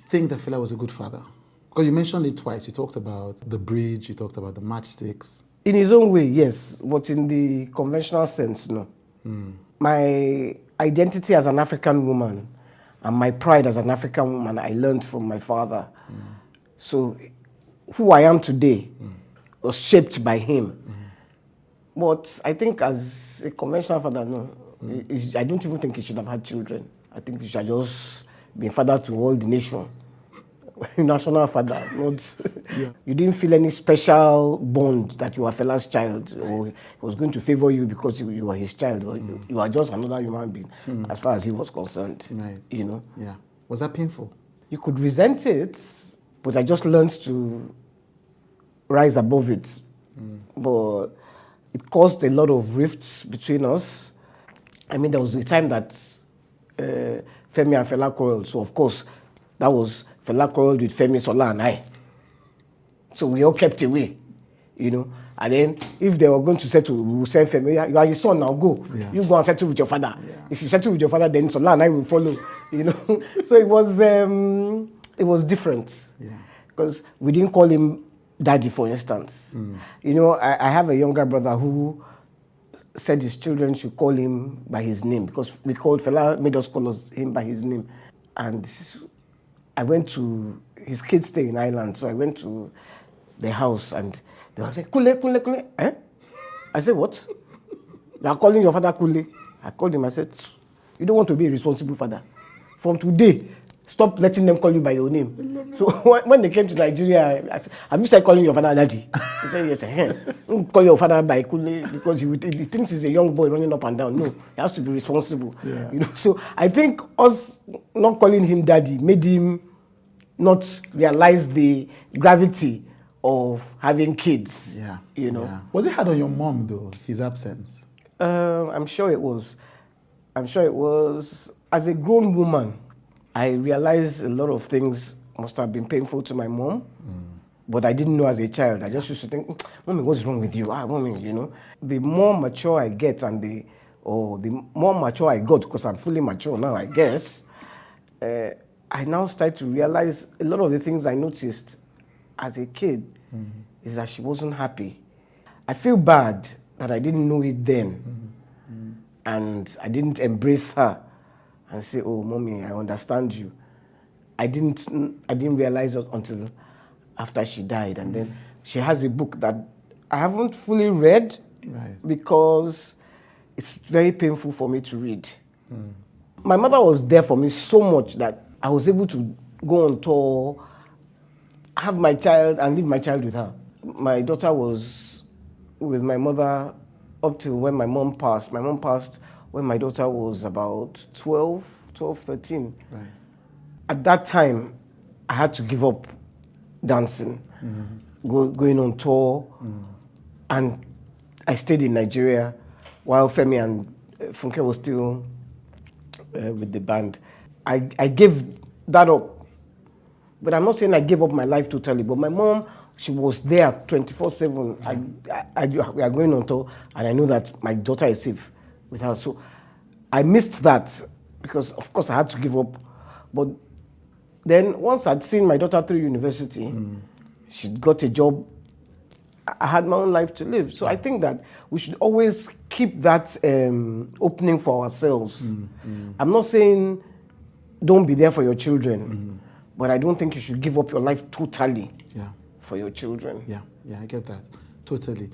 think that Fela was a good father? Because you mentioned it twice. You talked about the bridge, you talked about the matchsticks. In his own way, yes, but in the conventional sense, no. My identity as an African woman and my pride as an African woman, I learned from my father. So who I am today was shaped by him. But I think as a conventional father, no, I don't even think he should have had children. I think he should just be a father to all the nation. National father, not. You didn't feel any special bond that you were Fela's child, or he was going to favor you because you were his child, or you were just another human being, as far as he was concerned. Right. You know. Yeah. Was that painful? You could resent it, but I just learned to rise above it. But it caused a lot of rifts between us. I mean, there was a time that Femi and Fela quarreled, so of course, that was Fela quarreled with Femi, Sola, and I. So we all kept away, you know. And then if they were going to settle, we would send Femi, you are his son now, go. Yeah. You go and settle with your father. Yeah. If you settle with your father, then Sola and I will follow, you know. So it was different. Yeah. Because we didn't call him daddy, for instance. You know, I have a younger brother who said his children should call him by his name because we called Fela, made us call him by his name. And I went to, his kids stay in Ireland, so I went to the house and they were like, Kule, Kule, Kule. Eh? I said, what? You are calling your father Kule? I called him, I said, you don't want to be a responsible father. From today, stop letting them call you by your name. So when they came to Nigeria, I said, have you started calling your father daddy? He said, yes. Don't call your father by Kule because he thinks he's a young boy running up and down. No, he has to be responsible. Yeah. You know. So I think us not calling him daddy made him not realize the gravity of having kids. Yeah. You know. Yeah. Was it hard on your mom though, his absence? I'm sure it was. I'm sure it was. As a grown woman, I realized a lot of things must have been painful to my mom, but I didn't know as a child. I just used to think, Mommy, what's wrong with you? Mommy, you know. The more mature I get and the more mature I got, because I'm fully mature now, I guess, I now start to realize a lot of the things I noticed as a kid is that she wasn't happy. I feel bad that I didn't know it then, and I didn't embrace her and say, oh, Mommy, I understand you. I didn't realize it until after she died. And then she has a book that I haven't fully read because it's very painful for me to read. My mother was there for me so much that I was able to go on tour, have my child, and leave my child with her. My daughter was with my mother up till when my mom passed. My mom passed when my daughter was about 12, 13. Right. At that time, I had to give up dancing, going on tour, and I stayed in Nigeria while Femi and Funke was still with the band. I gave that up, but I'm not saying I gave up my life totally, but my mom, she was there 24/7. We are going on tour, and I know that my daughter is safe with her. So I missed that because, of course, I had to give up. But then once I'd seen my daughter through university, she got a job, I had my own life to live. So I think that we should always keep that opening for ourselves. I'm not saying don't be there for your children, but I don't think you should give up your life totally for your children. Yeah, I get that. Totally.